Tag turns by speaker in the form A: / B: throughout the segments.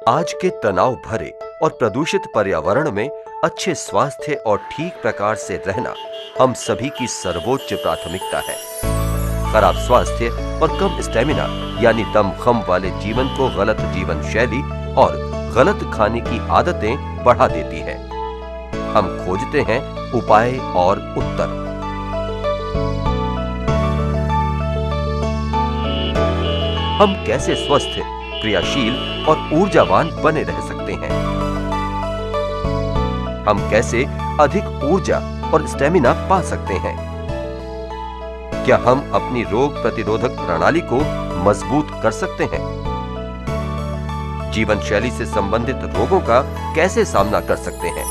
A: आज के तनाव भरे और प्रदूषित पर्यावरण में अच्छे स्वास्थ्य और ठीक प्रकार से रहना हम सभी की सर्वोच्च प्राथमिकता है। खराब स्वास्थ्य और कम स्टेमिना यानी दमखम वाले जीवन को गलत जीवन शैली और गलत खाने की आदतें बढ़ा देती है। हम खोजते हैं उपाय और उत्तर। हम कैसे स्वस्थ, क्रियाशील और ऊर्जावान बने रह सकते हैं? हम कैसे अधिक ऊर्जा और स्टेमिना पा सकते हैं? क्या हम अपनी रोग प्रतिरोधक प्रणाली को मजबूत कर सकते हैं? जीवन शैली से संबंधित रोगों का कैसे सामना कर सकते हैं?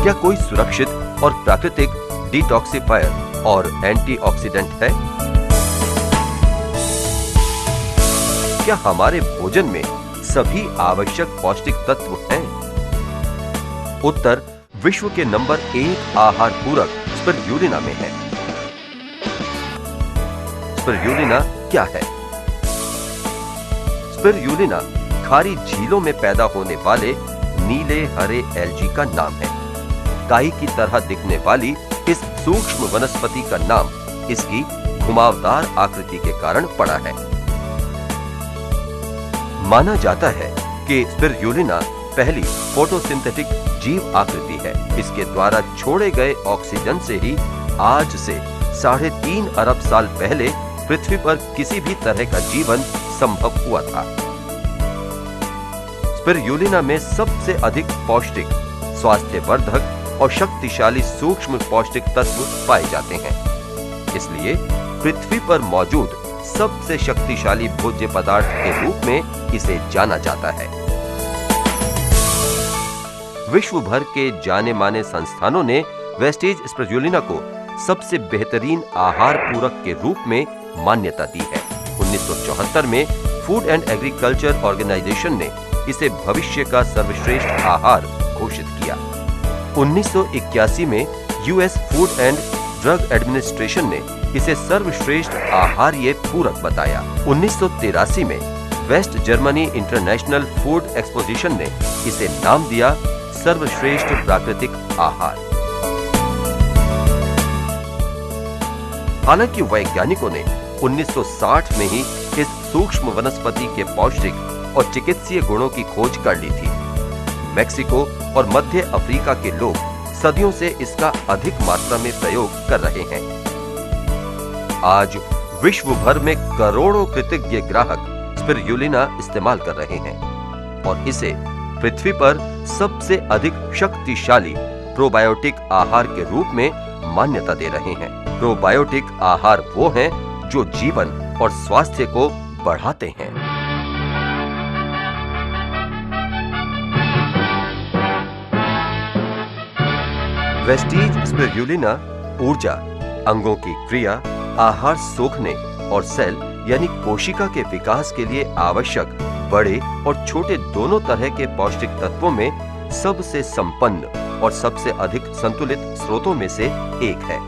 A: क्या कोई सुरक्षित और प्राकृतिक डिटॉक्सिफायर और एंटीऑक्सीडेंट है? क्या हमारे भोजन में सभी आवश्यक पौष्टिक तत्व हैं? उत्तर विश्व के नंबर 1 आहार पूरक स्पिरुलिना में है। स्पिरुलिना क्या है? स्पिरुलिना खारी झीलों में पैदा होने वाले नीले हरे एल्गी का नाम है। काई की तरह दिखने वाली इस सूक्ष्म वनस्पति का नाम इसकी घुमावदार आकृति के कारण पड़ा है। माना जाता है कि स्पिरुलिना पहली फोटोसिंथेटिक जीव आकृति है। इसके द्वारा छोड़े गए ऑक्सीजन से ही आज से 3.5 अरब साल पहले पृथ्वी पर किसी भी तरह का जीवन संभव हुआ था। स्पिरुलिना में सबसे अधिक पौष्टिक, स्वास्थ्यवर्धक और शक्तिशाली सूक्ष्म पौष्टिक तत्व पाए जाते हैं। इसलिए पृथ्वी पर मौजूद सबसे शक्तिशाली भोज्य पदार्थ के रूप में इसे जाना जाता है। विश्व भर के जाने माने संस्थानों ने वेस्टेज स्पिरुलिना को सबसे बेहतरीन आहार पूरक के रूप में मान्यता दी है। 1974 में फूड एंड एग्रीकल्चर ऑर्गेनाइजेशन ने इसे भविष्य का सर्वश्रेष्ठ आहार घोषित किया। 1981 में US food and drug administration ने इसे सर्वश्रेष्ठ आहार्य पूरक बताया। 1983 में West Germany international food exposition ने इसे नाम दिया सर्वश्रेष्ठ प्राकृतिक आहार। हालांकि वैज्ञानिकों ने 1960 में ही इस सूक्ष्म वनस्पति के पौष्टिक और चिकित्सीय गुणों की खोज कर ली थी। मेक्सिको और मध्य अफ्रीका के लोग सदियों से इसका अधिक मात्रा में प्रयोग कर रहे हैं। आज विश्व भर में करोड़ों कृतज्ञ ग्राहक स्पिरुलिना इस्तेमाल कर रहे हैं और इसे पृथ्वी पर सबसे अधिक शक्तिशाली प्रोबायोटिक आहार के रूप में मान्यता दे रहे हैं। प्रोबायोटिक आहार वो हैं जो जीवन और स्वास्थ्य को बढ़ाते हैं। वेस्टेज स्पिरुलिना ऊर्जा, अंगों की क्रिया, आहार सोखने और सेल यानी कोशिका के विकास के लिए आवश्यक बड़े और छोटे दोनों तरह के पौष्टिक तत्वों में सबसे संपन्न और सबसे अधिक संतुलित स्रोतों में से एक है।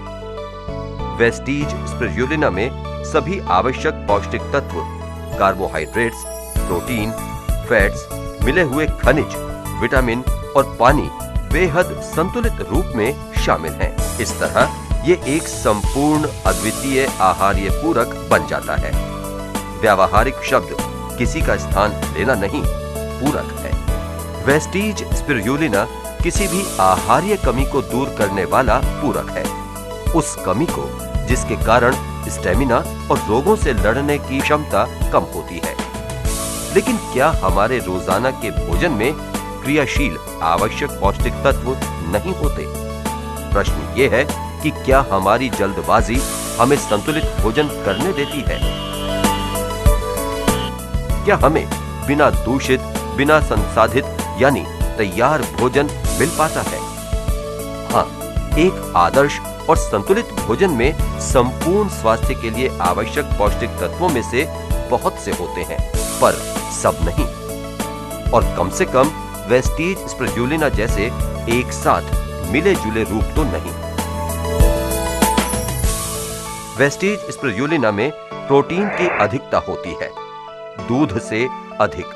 A: वेस्टेज स्पिरुलिना में सभी आवश्यक पौष्टिक तत्व, कार्बोहाइड्रेट्स, प्रोटीन, फैट्स, मिले हुए खनिज, विटामिन और पानी बेहद संतुलित रूप में शामिल हैं। इस तरह ये एक संपूर्ण अद्वितीय आहार्य पूरक बन जाता है। व्यावहारिक शब्द किसी का स्थान लेना नहीं, पूरक है। वेस्टेज स्पिरुलिना किसी भी आहार्य कमी को दूर करने वाला पूरक है। उस कमी को जिसके कारण स्टेमिना और रोगों से लड़ने की क्षमता कम होती है। लेकिन क्या हमारे रोजाना के भोजन में क्रियाशील आवश्यक पौष्टिक तत्व नहीं होते? प्रश्न ये है कि क्या हमारी जल्दबाजी हमें संतुलित भोजन करने देती है? क्या हमें बिना दूषित, बिना संसाधित यानी तैयार भोजन मिल पाता है? हाँ, एक आदर्श और संतुलित भोजन में संपूर्ण स्वास्थ्य के लिए आवश्यक पौष्टिक तत्वों में से बहुत से होते हैं, पर सब नहीं। और कम से कम वेस्टेज स्पिरुलिना जैसे एक साथ मिले जुले रूप तो नहीं। वेस्टेज स्पिरुलिना में प्रोटीन की अधिकता होती है। दूध से अधिक,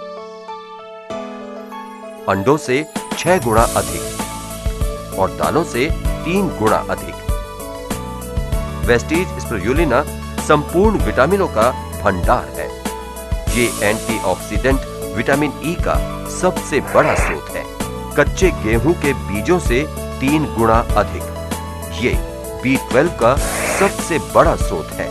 A: अंडों से 6 गुना अधिक और दालों से 3 गुना अधिक। वेस्टीज स्पिरुलिना संपूर्ण विटामिनों का भंडार है। ये एंटीऑक्सीडेंट विटामिन ई का सबसे बड़ा स्रोत है। कच्चे गेहूं के बीजों से 3 गुना अधिक। ये B12 का सबसे बड़ा स्रोत है।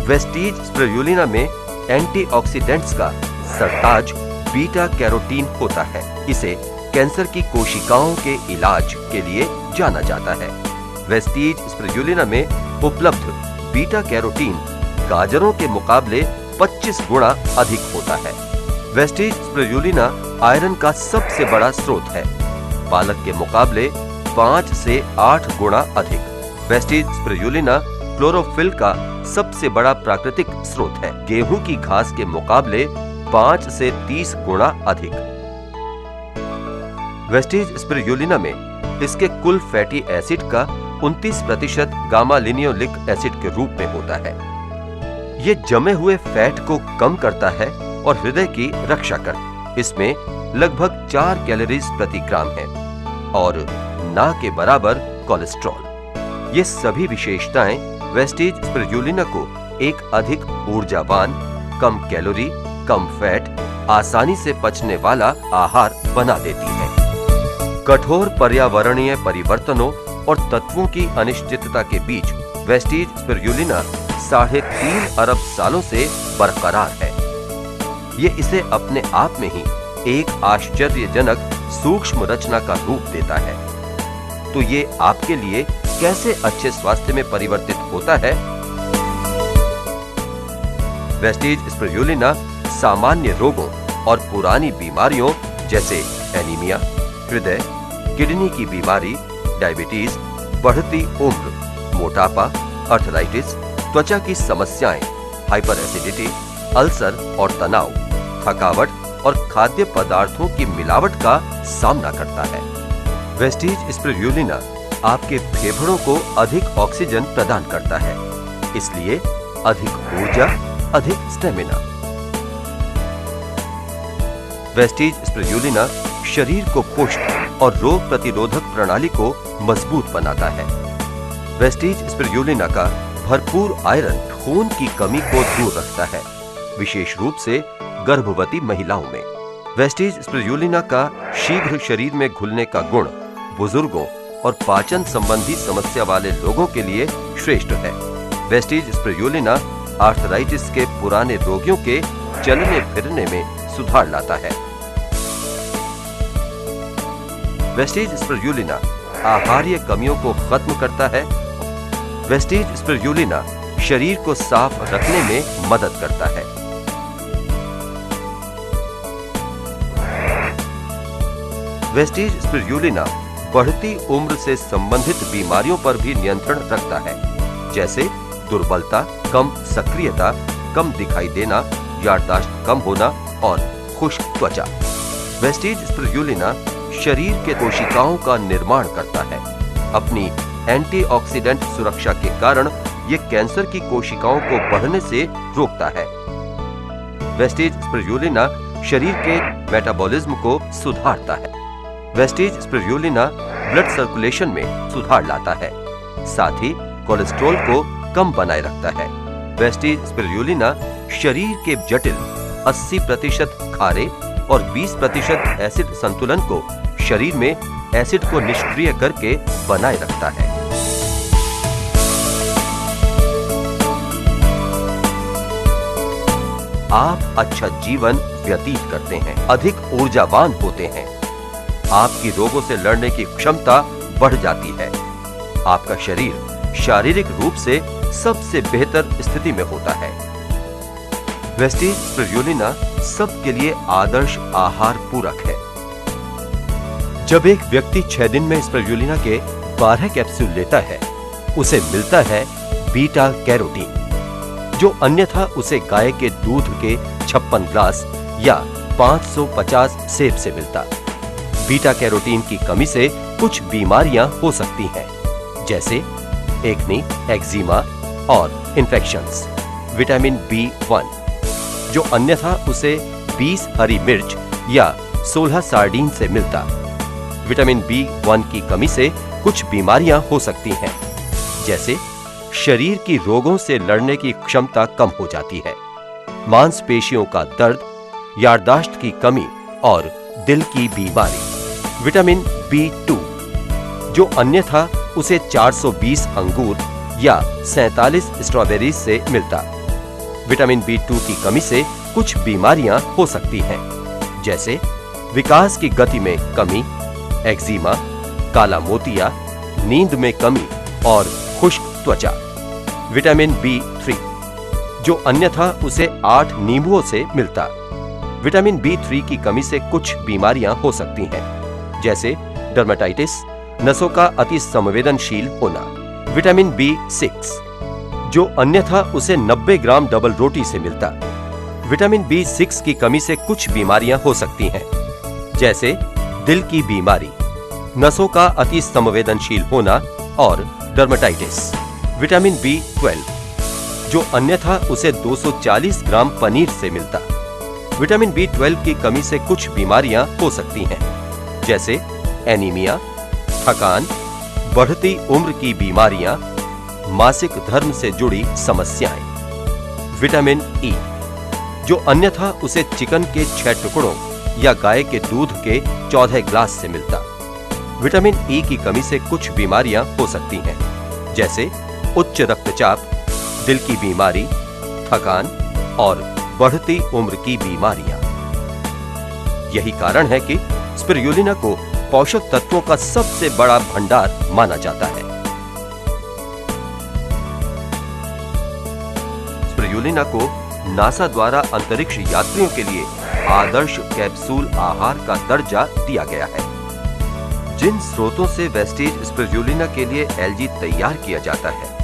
A: वेस्टीज स्पिरुलिना में एंटीऑक्सीडेंट्स का सरताज बीटा कैरोटीन होता है। इसे कैंसर की कोशिकाओं के इलाज के लिए जाना जाता है। वेस्टीज स्पिरुलिना में उपलब्ध बीटा कैरोटीन गाजरों के मुकाबले 25 गुना अधिक होता है। वेस्टीज स्पिरुलिना आयरन का सबसे बड़ा स्रोत है, पालक के मुकाबले 5 से 8 गुना अधिक। वेस्टीज स्पिरुलिना क्लोरोफिल का सबसे बड़ा प्राकृतिक स्रोत है, गेहूं की घास के मुकाबले 5 से 30 गुना अधिक। वेस्टीज स्पिरुलिना में इसके कुल फैटी एसिड का 29% गामा लिनियोलिक एसिड के रूप में होता है। ये जमे हुए फैट को कम करता है और हृदय की रक्षा करता है। इसमें लगभग 4 कैलोरीज प्रति ग्राम है और ना के बराबर कोलेस्ट्रॉल। ये सभी विशेषताएं वेस्टीज स्पिरुलिना को एक अधिक ऊर्जावान, कम कैलोरी, कम फैट, आसानी से पचने वाला आहार बना देती है। कठोर पर्यावरणीय परिवर्तनों और तत्वों की अनिश्चितता के बीच वेस्टीज स्पिरुलिना 3.5 अरब सालों से बरकरार है। ये इसे अपने आप में ही एक आश्चर्यजनक सूक्ष्म रचना का रूप देता है। तो ये आपके लिए कैसे अच्छे स्वास्थ्य में परिवर्तित होता है? वेस्टीज स्पिरुलिना सामान्य रोगों और पुरानी बीमारियों जैसे एनीमिया, हृदय, किडनी की बीमारी, डायबिटीज, बढ़ती उम्र, मोटापा, अर्थराइटिस, त्वचा की समस्याएं, हाइपर एसिडिटी, अल्सर और तनाव, थकावट और खाद्य पदार्थों की मिलावट का सामना करता है। वेस्टीज स्पिरुलिना आपके फेफड़ों को अधिक ऑक्सीजन प्रदान करता है, इसलिए अधिक ऊर्जा, अधिक स्टेमिना। वेस्टीज स्पिरुलिना शरीर को पुष्ट और रोग प्रतिरोधक प्रणाली को मजबूत बनाता है। वेस्टीज स्पिरुलिना का भरपूर आयरन खून की कमी को दूर रखता है, विशेष रूप से गर्भवती महिलाओं में। वेस्टीज स्पिरुलिना का शीघ्र शरीर में घुलने का गुण बुजुर्गों और पाचन संबंधी समस्या वाले लोगों के लिए श्रेष्ठ है। वेस्टीज स्पिरुलिना आर्थराइटिस के पुराने रोगियों के चलने फिरने में सुधार लाता है। वेस्टीज स्पिरुलिना आहार्य कमियों को खत्म करता है। वेस्टीज स्पिरुलिना शरीर को साफ रखने में मदद करता है। वेस्टीज स्पिरुलिना बढ़ती उम्र से संबंधित बीमारियों पर भी नियंत्रण रखता है, जैसे दुर्बलता, कम सक्रियता, कम दिखाई देना, याददाश्त कम होना और खुश्क त्वचा। वेस्टीज स्पिरुलिना शरीर के कोशिकाओं का निर्माण करता है। अपनी एंटीऑक्सीडेंट सुरक्षा के कारण ये कैंसर की कोशिकाओं को बढ़ने से रोकता है। वेस्टीज स्पिरुलिना शरीर के मेटाबॉलिज्म को सुधारता है। वेस्टीज स्पिरुलिना ब्लड सर्कुलेशन में सुधार लाता है, साथ ही कोलेस्ट्रॉल को कम बनाए रखता है। वेस्टीज स्पिरुलिना शरीर के जटिल 80% खारे और 20% एसिड संतुलन को शरीर में एसिड को निष्क्रिय करके बनाए रखता है। आप अच्छा जीवन व्यतीत करते हैं, अधिक ऊर्जावान होते हैं, आपकी रोगों से लड़ने की क्षमता बढ़ जाती है, आपका शरीर शारीरिक रूप से सबसे बेहतर स्थिति में होता है। वेस्टीज स्पिरुलिना सबके लिए आदर्श आहार पूरक है। जब एक व्यक्ति 6 दिन में स्पिरुलिना के 12 कैप्सूल लेता है, उसे मिलता है बीटा कैरोटीन, जो अन्यथा उसे गाय के दूध के 56 ग्लास या 550 सेब से मिलता। बीटा कैरोटीन की कमी से कुछ बीमारियां हो सकती हैं, जैसे एक्ने, एक्जिमा और इन्फेक्शंस। विटामिन B1, जो अन्यथा उसे 20 हरी मिर्च या 16 सार्डिन से मिलता। विटामिन B1 की कमी से कुछ बीमारियां हो सकती हैं, जैसे शरीर की रोगों से लड़ने की क्षमता कम हो जाती है, मांसपेशियों का दर्द, याददाश्त की कमी और दिल की बीमारी। विटामिन B2 जो अन्यथा उसे 420 अंगूर या 47 स्ट्रॉबेरीज से मिलता। विटामिन B2 की कमी से कुछ बीमारियां हो सकती हैं, जैसे विकास की गति में कमी, एक्जिमा, काला मोतिया, नींद में कमी और खुश्क त्वचा। विटामिन B3 जो अन्यथा उसे 8 नींबुओं से मिलता। विटामिन B3 की कमी से कुछ बीमारियां हो सकती हैं, जैसे डर्मेटाइटिस, नसों का अति संवेदनशील होना। विटामिन B6 जो अन्यथा उसे 90 ग्राम डबल रोटी से मिलता। विटामिन B6 की कमी से कुछ बीमारियां हो सकती हैं, जैसे दिल की बीमारी, नसों का अति संवेदनशील होना और डर्मेटाइटिस। विटामिन B12 जो अन्यथा उसे 240 ग्राम पनीर से मिलता। विटामिन B12 की कमी से कुछ बीमारियां हो सकती हैं, जैसे एनीमिया, थकान, बढ़ती उम्र की बीमारियां, मासिक धर्म से जुड़ी समस्याएं। विटामिन E जो अन्यथा उसे चिकन के 6 टुकड़ों या गाय के दूध के 14 ग्लास से मिलता। विटामिन E की कमी से कुछ बीमारियां हो सकती हैं, जैसे उच्च रक्तचाप, दिल की बीमारी, थकान और बढ़ती उम्र की बीमारियां। यही कारण है कि स्पिरुलिना को पोषक तत्वों का सबसे बड़ा भंडार माना जाता है। स्पिरुलिना को नासा द्वारा अंतरिक्ष यात्रियों के लिए आदर्श कैप्सूल आहार का दर्जा दिया गया है। जिन स्रोतों से वेस्टेज स्पिरुलिना के लिए एल्गी तैयार किया जाता है,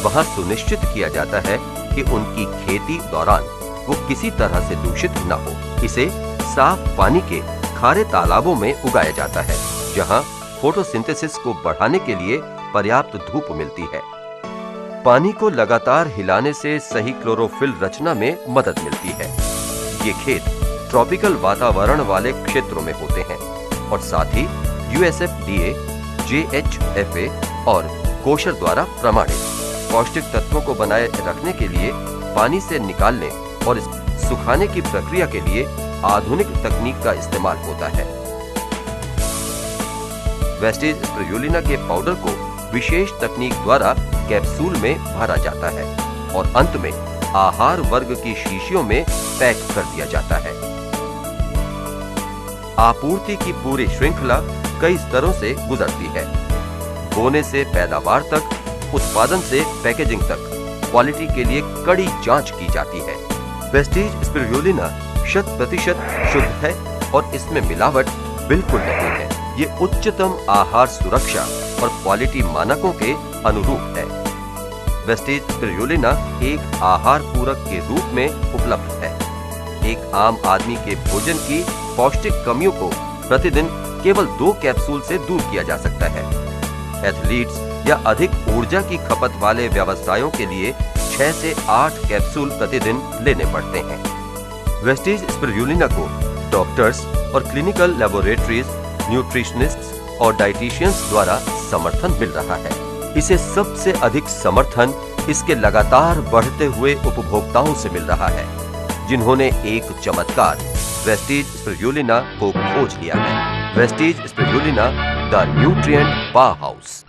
A: वहां सुनिश्चित किया जाता है कि उनकी खेती दौरान वो किसी तरह से दूषित न हो। इसे साफ पानी के खारे तालाबों में उगाया जाता है, जहां फोटोसिंथेसिस को बढ़ाने के लिए पर्याप्त धूप मिलती है। पानी को लगातार हिलाने से सही क्लोरोफिल रचना में मदद मिलती है। ये खेत ट्रॉपिकल वातावरण वाले क्षेत्रों में होते हैं और साथ ही USFDA, JHFA और कोशर द्वारा प्रमाणित। पौष्टिक तत्वों को बनाए रखने के लिए पानी से निकालने और सुखाने की प्रक्रिया के लिए आधुनिक तकनीक का इस्तेमाल होता है। वेस्टेज स्पिरुलिना के पाउडर को विशेष तकनीक द्वारा कैप्सूल में भरा जाता है और अंत में आहार वर्ग की शीशियों में पैक कर दिया जाता है। आपूर्ति की पूरी श्रृंखला कई स्तरों से गुजरती है, बोने से पैदावार तक, उत्पादन से पैकेजिंग तक। क्वालिटी के लिए कड़ी जांच की जाती है। वेस्टेज स्पिरुलिना 100% शुद्ध है और इसमें मिलावट बिल्कुल नहीं है। ये उच्चतम आहार सुरक्षा और क्वालिटी मानकों के अनुरूप है। वेस्टेज स्पिरुलिना एक आहार पूरक के रूप में उपलब्ध है। एक आम आदमी के भोजन की पौष्टिक कमियों को प्रतिदिन केवल 2 कैप्सूल से दूर किया जा सकता है। एथलीट्स या अधिक ऊर्जा की खपत वाले व्यवसायों के लिए 6 से 8 कैप्सूल प्रतिदिन लेने पड़ते हैं। वेस्टेज स्पिरुलिना को डॉक्टर्स और क्लिनिकल लेबोरेटरीज, न्यूट्रिशनिस्ट्स और डाइटिशियंस द्वारा समर्थन मिल रहा है। इसे सबसे अधिक समर्थन इसके लगातार बढ़ते हुए उपभोक्ताओं से मिल रहा है, जिन्होंने एक चमत्कार वेस्टेज स्पिरुलिना को खोज लिया है। Wastage spirulina, the nutrient powerhouse.